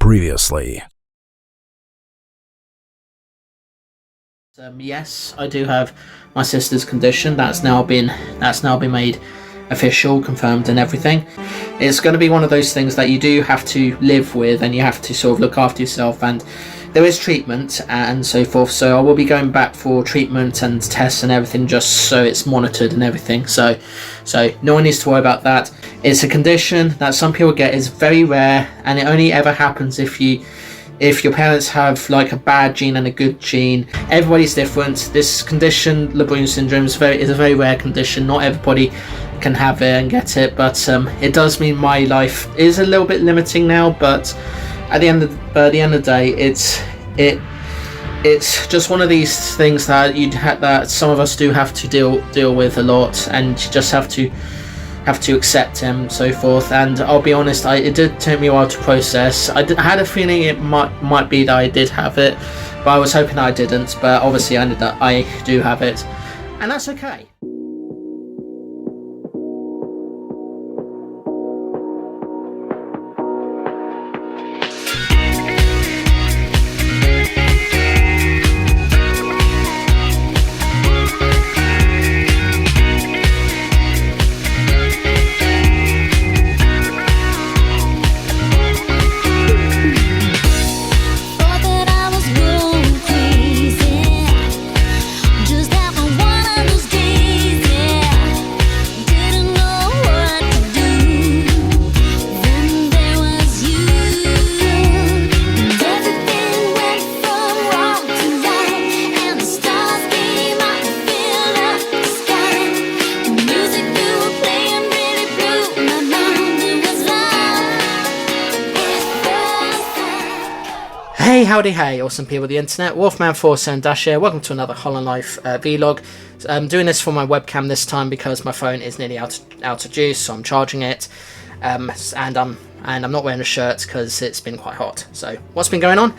Previously. Yes, I do have my sister's condition. That's now been made official, confirmed, and everything. It's going to be one of those things that you do have to live with, and you have to sort of look after yourself. And there is treatment and so forth. So I will be going back for treatment and tests and everything, just so it's monitored and everything. So no one needs to worry about that. It's a condition that some people get. Is very rare, and it only ever happens if your parents have like a bad gene and a good gene. Everybody's different. This condition, Lebrun syndrome, is a very rare condition. Not everybody can have it and get it, but it does mean my life is a little bit limiting now. But at the end of the day, it's just one of these things that that some of us do have to deal with a lot, and you just have to accept him and so forth. And I'll be honest, it did take me a while to process. I had a feeling it might be that I did have it, but I was hoping I didn't. But obviously I do have it, and that's okay. Hey, howdy, hey, awesome people of the internet. Wolfman47- here. Welcome to another Holland Life vlog. I'm doing this for my webcam this time because my phone is nearly out of juice, so I'm charging it. And I'm not wearing a shirt because it's been quite hot. So what's been going on?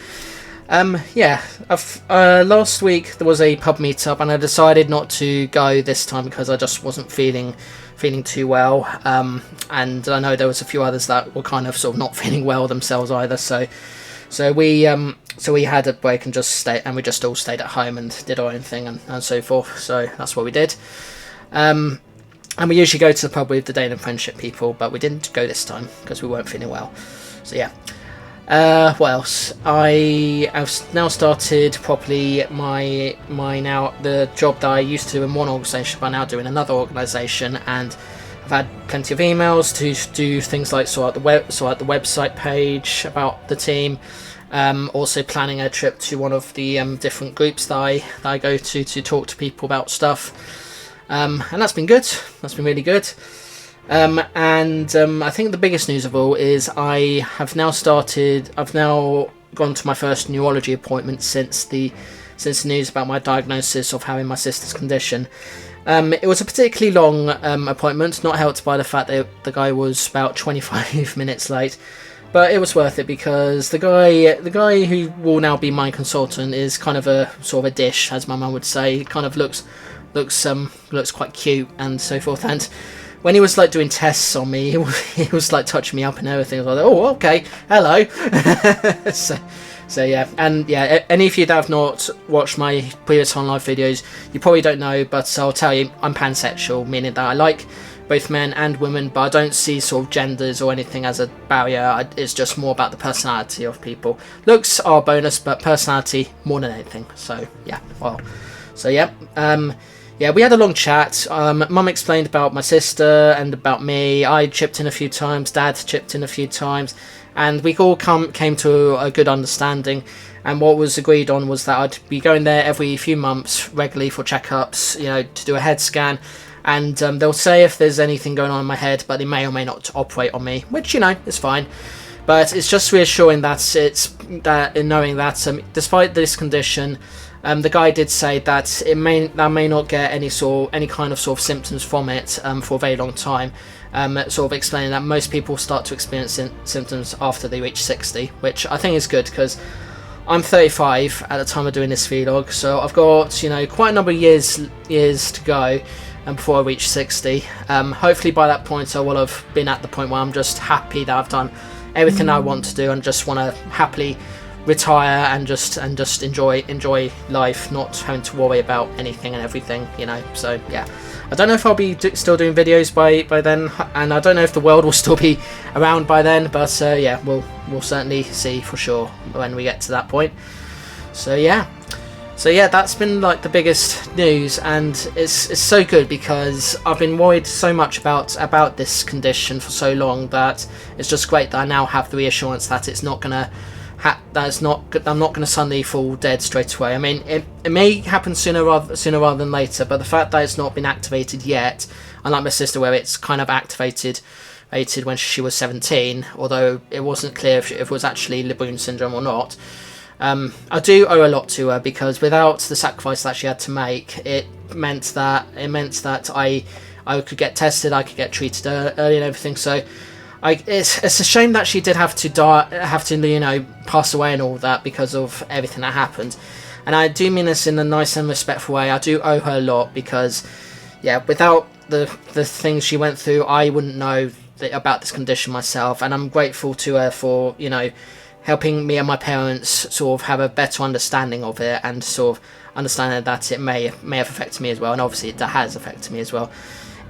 Last week there was a pub meetup, and I decided not to go this time because I just wasn't feeling too well. And I know there was a few others that were kind of sort of not feeling well themselves either. So we had a break and we just all stayed at home and did our own thing and so forth. So that's what we did. And we usually go to the pub with the Dane and Friendship people, but we didn't go this time because we weren't feeling well. So yeah. What else? I have now started properly the job that I used to in one organisation, but I now do in another organisation, and I've had plenty of emails to do things like sort out the website page about the team. Also planning a trip to one of the different groups that I go to talk to people about stuff. And that's been good. That's been really good. I think the biggest news of all is I've now gone to my first neurology appointment since the news about my diagnosis of having my sister's condition. It was a particularly long appointment, not helped by the fact that the guy was about 25 minutes late, but it was worth it because the guy who will now be my consultant is kind of a sort of a dish, as my mum would say. He kind of looks quite cute and so forth. And when he was like doing tests on me, he was like touching me up and everything. I was like, oh, okay, hello. So yeah, and yeah, any of you that have not watched my previous online videos, you probably don't know, but I'll tell you, I'm pansexual, meaning that I like both men and women, but I don't see sort of genders or anything as a barrier. It's just more about the personality of people. Looks are a bonus, but personality more than anything. So yeah, yeah, we had a long chat. Mum explained about my sister and about me. I chipped in a few times, Dad chipped in a few times, and we all came to a good understanding. And what was agreed on was that I'd be going there every few months regularly for checkups, to do a head scan. And they'll say if there's anything going on in my head, but they may or may not operate on me, which, is fine. But it's just reassuring knowing that despite this condition, the guy did say that I may not get any kind of sort of symptoms from it for a very long time. Sort of explaining that most people start to experience symptoms after they reach 60, which I think is good because I'm 35 at the time of doing this vlog, so I've got quite a number of years to go before I reach 60. Hopefully by that point I will have been at the point where I'm just happy that I've done everything I want to do, and just want to happily retire and just enjoy life, not having to worry about anything and everything, you know. So yeah, I don't know if I'll be still doing videos by then, and I don't know if the world will still be around by then, but yeah, we'll certainly see for sure when we get to that point. So yeah, that's been like the biggest news, and it's so good because I've been worried so much about this condition for so long that it's just great that I now have the reassurance that it's not gonna I'm not going to suddenly fall dead straight away. I mean, it may happen sooner rather than later, but the fact that it's not been activated yet, unlike my sister where it's kind of activated when she was 17, although it wasn't clear if it was actually Lebrun syndrome or not. I do owe a lot to her, because without the sacrifice that she had to make, it meant that I could get tested, I could get treated early and everything. So it's a shame that she did have to you know, pass away and all that because of everything that happened. And I do mean this in a nice and respectful way. I do owe her a lot, because yeah, without the things she went through, I wouldn't know about this condition myself. And I'm grateful to her for, you know, helping me and my parents sort of have a better understanding of it, and sort of understanding that it may have affected me as well, and obviously it has affected me as well.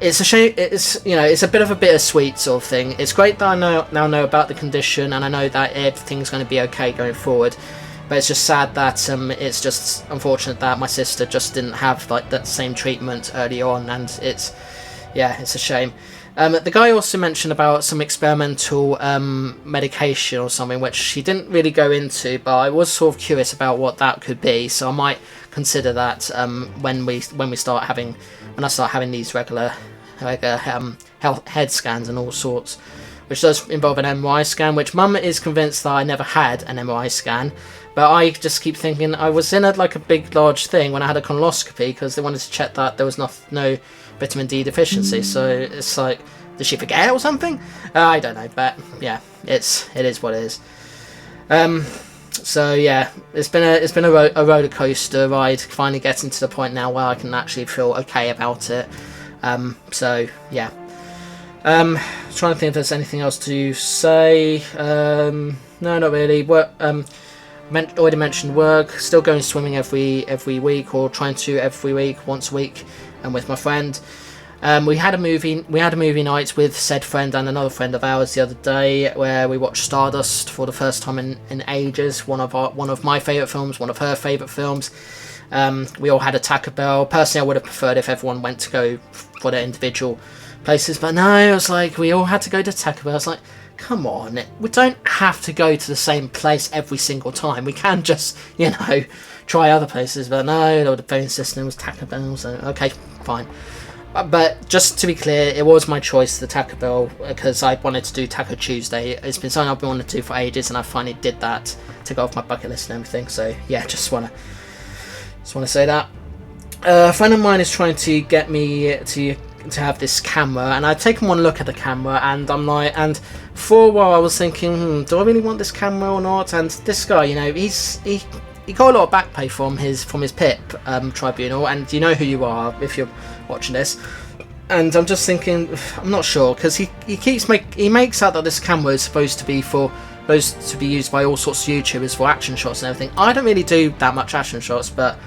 It's a shame. It's, you know, it's a bit of a bittersweet sort of thing. It's great that I now know about the condition, and I know that everything's going to be okay going forward. But it's just sad that it's just unfortunate that my sister just didn't have like that same treatment early on, and it's a shame. The guy also mentioned about some experimental medication or something, which he didn't really go into, but I was sort of curious about what that could be. So I might consider that when I start having these regular health head scans and all sorts, which does involve an MRI scan, which Mum is convinced that I never had an MRI scan, but I just keep thinking I was in a big large thing when I had a colonoscopy, because they wanted to check that there was no vitamin D deficiency. So it's like, did she forget or something? I don't know, but yeah, it is what it is. So yeah, it's been a roller coaster ride, finally getting to the point now where I can actually feel okay about it. So yeah, trying to think if there's anything else to say. No, not really. Already mentioned work. Still going swimming every week, or trying to every week, once a week, and with my friend. We had a movie night with said friend and another friend of ours the other day, where we watched Stardust for the first time in ages. One of my favourite films, one of her favourite films. We all had a Taco Bell. Personally, I would have preferred if everyone went to go for their individual places, but no, it was like we all had to go to Taco Bell. I was like, come on, we don't have to go to the same place every single time. We can just, you know, try other places. But no, the phone system was Taco Bell, so okay, fine. But just to be clear, it was my choice, the Taco Bell, because I wanted to do Taco Tuesday. It's been something I've been wanting to do for ages, and I finally did that to go off my bucket list and everything. So yeah, just wanna say that. A friend of mine is trying to get me to have this camera, and I've taken one look at the camera, and I'm like, and for a while I was thinking, do I really want this camera or not? And this guy, you know, he got a lot of back pay from his PIP tribunal, and you know who you are if you're watching this. And I'm just thinking, I'm not sure, because he makes out that this camera is supposed to be used by all sorts of YouTubers for action shots and everything. I don't really do that much action shots, but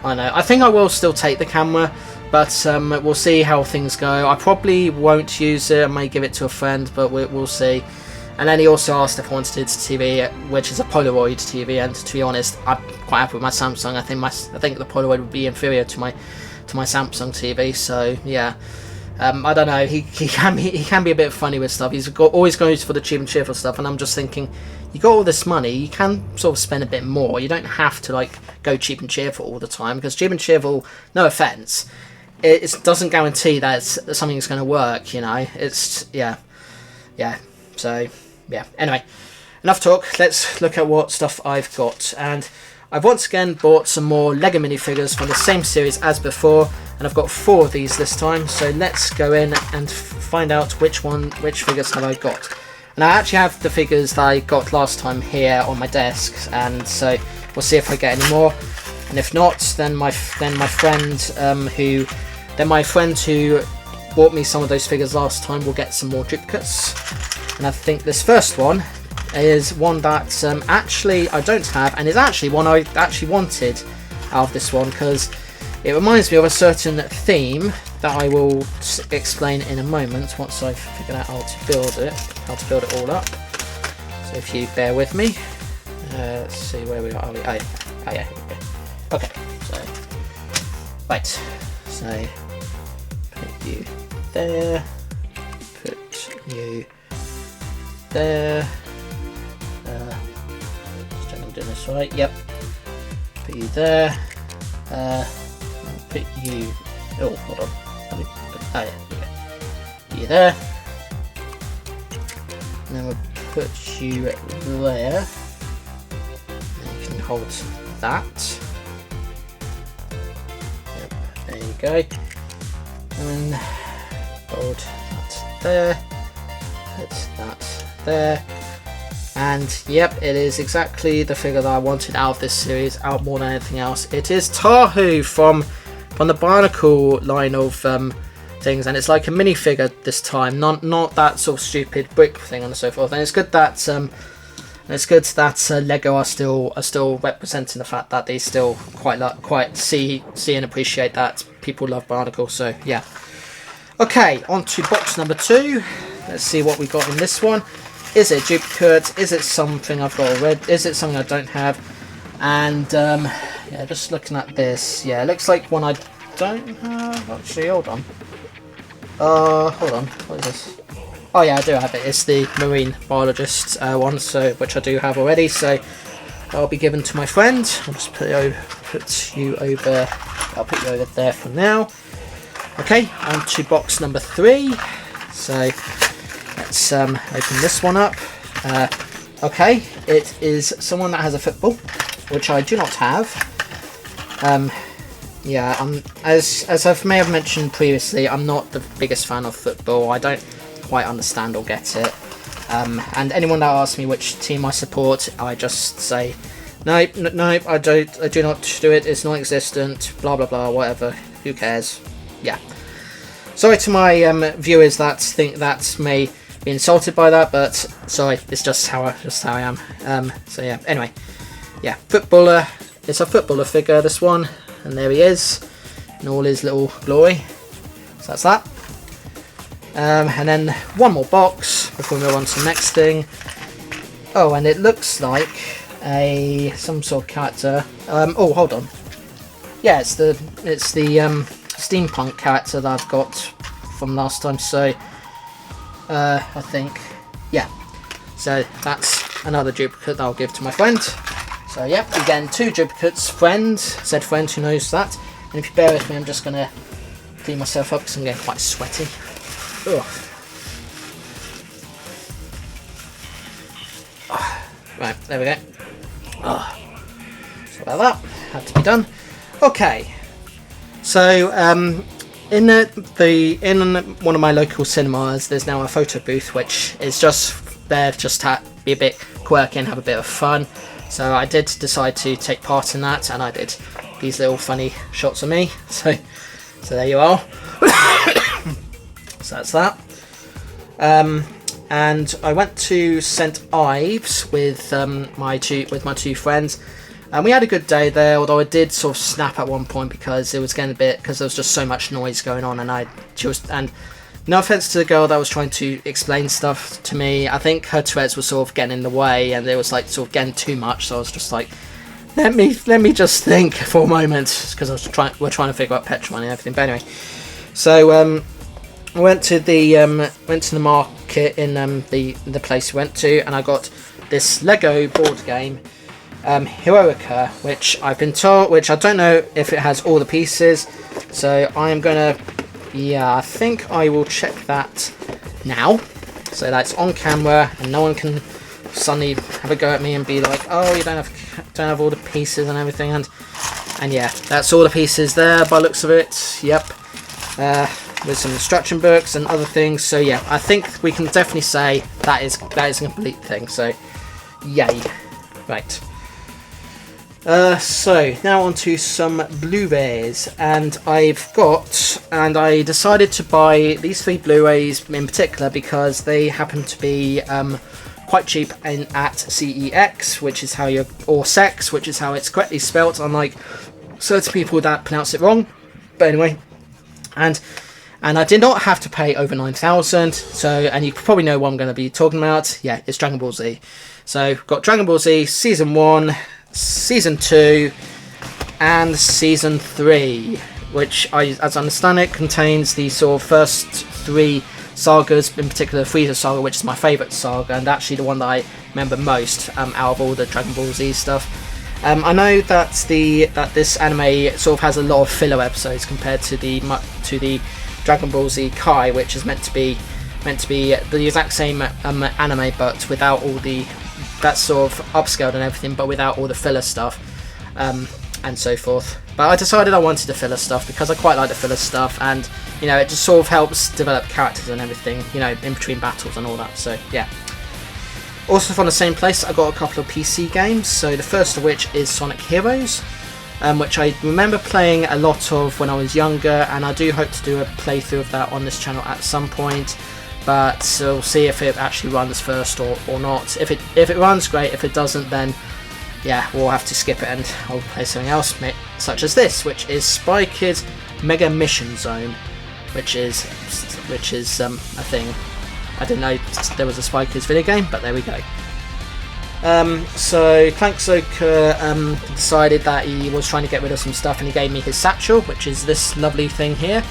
I know. I think I will still take the camera, but we'll see how things go. I probably won't use it. I may give it to a friend, but we'll see. And then he also asked if I wanted its TV, which is a Polaroid TV, and to be honest, I'm quite happy with my Samsung. I think the Polaroid would be inferior to my Samsung TV. So yeah, I don't know. He can be a bit funny with stuff. Always goes for the cheap and cheerful stuff, and I'm just thinking, you got all this money, you can sort of spend a bit more. You don't have to like go cheap and cheerful all the time, because cheap and cheerful, no offense, it doesn't guarantee that something's going to work. You know, it's yeah. So. Yeah, anyway, enough talk. Let's look at what stuff I've got. And I've once again bought some more LEGO minifigures from the same series as before, and I've got 4 of these this time. So let's go in and find out which figures have I got. And I actually have the figures that I got last time here on my desk, and so we'll see if I get any more. And if not, then my friend who bought me some of those figures last time will get some more duplicates. And I think this first one is one that actually I don't have, and is actually one I actually wanted out of this one, because it reminds me of a certain theme that I will explain in a moment once I've figured out how to build it all up. So if you bear with me, let's see where we are. Oh yeah, here we go. Okay, so right, so put you there, put you there. Just check I'm doing this right. Yep. Put you there. Put you. Oh, hold on. Oh yeah, here we go. Put you there. And then we'll put you there. And you can hold that. Yep. There you go. And then hold that there. Put that there. And yep, it is exactly the figure that I wanted out of this series, out more than anything else. It is Tahu from the Barnacle line of things, and it's like a minifigure this time, not that sort of stupid brick thing and so forth. And it's good that Lego are still representing the fact that they still quite see and appreciate that people love Barnacle. So yeah. Okay, on to box number 2. Let's see what we got in this one. Is it duplicate? Is it something I've got already? Is it something I don't have? And yeah, just looking at this, yeah, it looks like one I don't have. Actually, hold on. Hold on. What is this? Oh yeah, I do have it. It's the marine biologist one, so which I do have already. So I'll be given to my friend. I'll just put you over. I'll put you over there for now. Okay, on to box number 3. So let's open this one up. Okay, it is someone that has a football, which I do not have. Yeah, as I may have mentioned previously, I'm not the biggest fan of football. I don't quite understand or get it. And anyone that asks me which team I support, I just say, nope, I do not do it. It's non-existent. Blah blah blah. Whatever. Who cares? Yeah. Sorry to my viewers that think that may be insulted by that, but sorry, it's just how I am. So yeah. Anyway, yeah, footballer. It's a footballer figure, this one, and there he is in all his little glory. So that's that. And then one more box before we move on to the next thing. Oh, and it looks like some sort of character. Oh, hold on. Yeah, it's the steampunk character that I've got from last time. So I think, yeah. So that's another duplicate that I'll give to my friend. So yeah, again, 2 duplicates. Said friend who knows that. And if you bear with me, I'm just gonna clean myself up because I'm getting quite sweaty. Ugh. Oh, right, there we go. Oh, so about that, had to be done. Okay, so in one of my local cinemas, there's now a photo booth, which is just there just to be a bit quirky and have a bit of fun. So I did decide to take part in that, and I did these little funny shots of me. So there you are. So that's that. And I went to St Ives with my two friends, and we had a good day there. Although I did sort of snap at one point because it was getting because there was just so much noise going on, and no offense to the girl that was trying to explain stuff to me, I think her Tourette's was sort of getting in the way, and it was like sort of getting too much. So I was just like, let me just think for a moment, because we're trying to figure out petrol money and everything. But anyway, so I went to the market in the place we went to, and I got this Lego board game, Heroica, which I've been told, which I don't know if it has all the pieces. So I am gonna, yeah, I think I will check that now, so that's on camera, and no one can suddenly have a go at me and be like, oh, you don't have all the pieces and everything. And yeah, that's all the pieces there by the looks of it. Yep. With some instruction books and other things. So yeah, I think we can definitely say that is a complete thing. So yay. Right. So now on to some Blu-rays, and I decided to buy these 3 Blu-rays in particular because they happen to be quite cheap at CEX, which is how or sex, which is how it's correctly spelt, unlike certain people that pronounce it wrong. But anyway, and I did not have to pay over 9,000. So, and you probably know what I'm going to be talking about. Yeah, it's Dragon Ball Z. So, got Dragon Ball Z Season 1, Season 2, and Season 3, which, as I understand it, contains the sort of first 3 sagas, in particular Frieza saga, which is my favourite saga, and actually the one that I remember most out of all the Dragon Ball Z stuff. I know that this anime sort of has a lot of filler episodes compared to the Dragon Ball Z Kai, which is meant to be the exact same anime, but without all that sort of upscaled and everything, but without all the filler stuff and so forth. But I decided I wanted the filler stuff because I quite like the filler stuff, and it just sort of helps develop characters and everything, in between battles and all that. So yeah. Also from the same place, I got a couple of PC games. So the first of which is Sonic Heroes, which I remember playing a lot of when I was younger, and I do hope to do a playthrough of that on this channel at some point. But we'll see if it actually runs first or not. If it runs, great. If it doesn't, then yeah, we'll have to skip it and I'll play something else, such as this, which is Spy Kids Mega Mission Zone, which is a thing. I didn't know there was a Spy Kids video game, but there we go. So Clankzoka decided that he was trying to get rid of some stuff, and he gave me his satchel, which is this lovely thing here.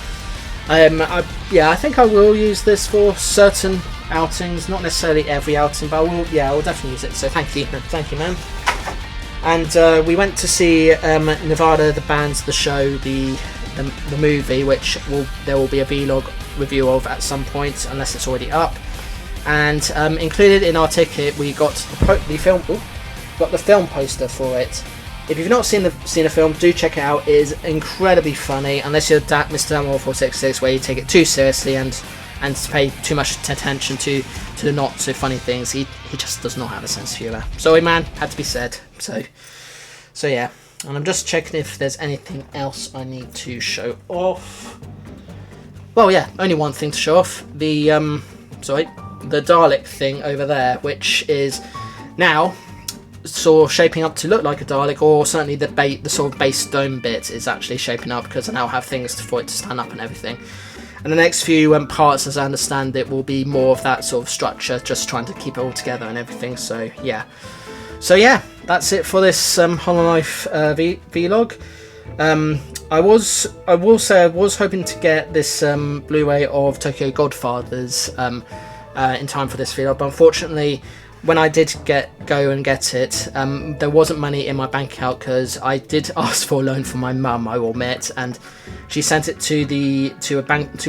I think I will use this for certain outings, not necessarily every outing, but I will definitely use it. So thank you, man. And we went to see Nevada, the band, the show, the movie, which there will be a vlog review of at some point, unless it's already up. And included in our ticket, we got the film poster for it. If you've not seen the film, do check it out. It is incredibly funny, unless you're Mr. Damwell 466, where you take it too seriously and pay too much attention to the not so funny things. He just does not have a sense of humour. Sorry, man, had to be said. So yeah. And I'm just checking if there's anything else I need to show off. Well, yeah, only one thing to show off. The Dalek thing over there, which is now sort of shaping up to look like a Dalek, or certainly the sort of base dome bit is actually shaping up, because I now have things for it to stand up and everything. And the next few parts, as I understand it, will be more of that sort of structure, just trying to keep it all together and everything. So yeah. That's it for this Hololive vlog. I will say I was hoping to get this Blu-ray of Tokyo Godfathers in time for this vlog, but unfortunately, when I did go and get it, there wasn't money in my bank account, because I did ask for a loan from my mum, I will admit, and she sent it to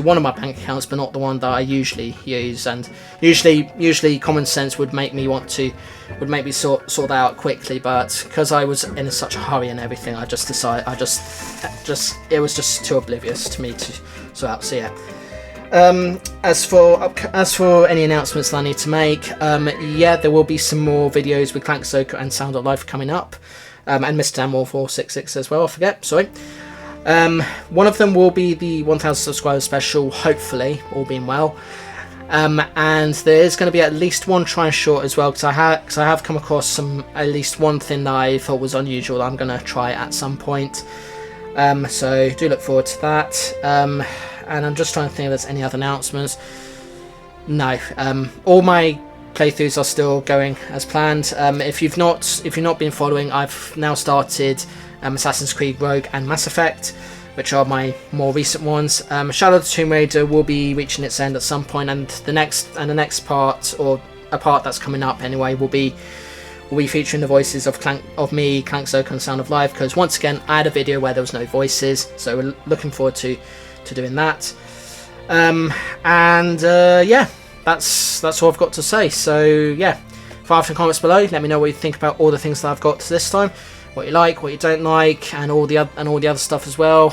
one of my bank accounts, but not the one that I usually use. And usually common sense would make me sort that out quickly, but because I was in such a hurry and everything, I just decided it was just too oblivious to me to sort out. So yeah. As for any announcements that I need to make, there will be some more videos with Clankzoka and Sound of Life coming up, and Mr. Damwell 466 as well. I forget. Sorry. One of them will be the 1,000 subscriber special, hopefully, all being well. And there is going to be at least one try short as well, because I have come across at least one thing that I thought was unusual that I'm going to try at some point. So do look forward to that. And I'm just trying to think if there's any other announcements. No, all my playthroughs are still going as planned. If you've not been following, I've now started Assassin's Creed Rogue and Mass Effect, which are my more recent ones. Shadow of the Tomb Raider will be reaching its end at some point, and the next part, or a part that's coming up anyway, will be featuring the voices of me, Clankzoka, and Sound of Life, because once again I had a video where there was no voices, so we're looking forward to doing that. Yeah, that's all I've got to say. So yeah, fire off in the comments below, let me know what you think about all the things that I've got this time, what you like, what you don't like, and all the other stuff as well.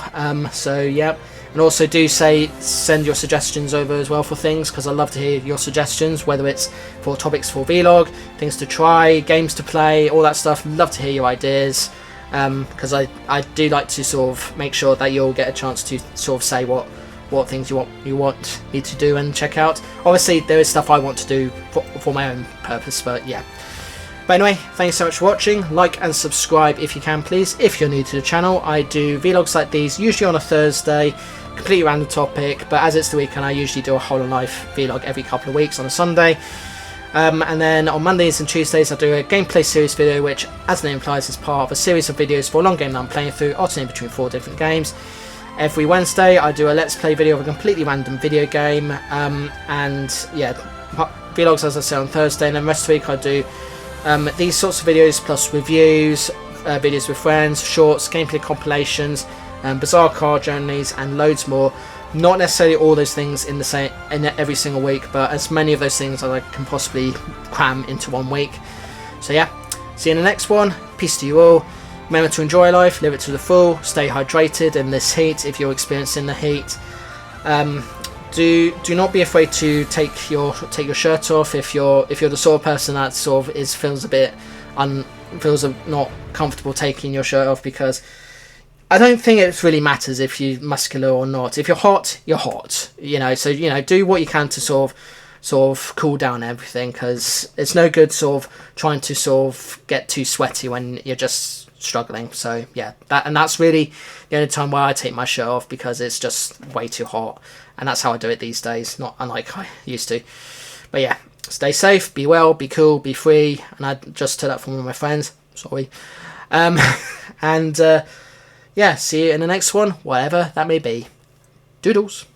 So yeah, and also do send your suggestions over as well for things, because I love to hear your suggestions, whether it's for topics for vlog, things to try, games to play, all that stuff. Love to hear your ideas, because I do like to sort of make sure that you'll get a chance to sort of say what what things you want me to do and check out. Obviously, there is stuff I want to do for my own purpose, but yeah. But anyway, thanks so much for watching. Like and subscribe if you can, please. If you're new to the channel, I do vlogs like these, usually on a Thursday, completely random topic, but as it's the weekend, I usually do a whole of life vlog every couple of weeks on a Sunday. And then on Mondays and Tuesdays, I do a gameplay series video, which, as the name implies, is part of a series of videos for a long game that I'm playing through, alternating between 4 different games. Every Wednesday, I do a Let's Play video of a completely random video game, and yeah, vlogs, as I say, on Thursday, and then the rest of the week I do these sorts of videos, plus reviews, videos with friends, shorts, gameplay compilations, bizarre card journeys, and loads more. Not necessarily all those things in every single week, but as many of those things as I can possibly cram into one week. So yeah, see you in the next one. Peace to you all. Remember to enjoy life, live it to the full, stay hydrated in this heat if you're experiencing the heat. Do not be afraid to take your shirt off if you're the sort of person that sort of feels a bit feels not comfortable taking your shirt off, because I don't think it really matters if you're muscular or not. If you're hot, you're hot. You know, so you know, do what you can to sort of cool down everything, because it's no good sort of trying to sort of get too sweaty when you're just struggling. So yeah, that's really the only time where I take my shirt off, because it's just way too hot, and that's how I do it these days, not unlike I used to. But yeah, stay safe, be well, be cool, be free. And I just took that from one of my friends, sorry. And yeah, see you in the next one, whatever that may be. Doodles.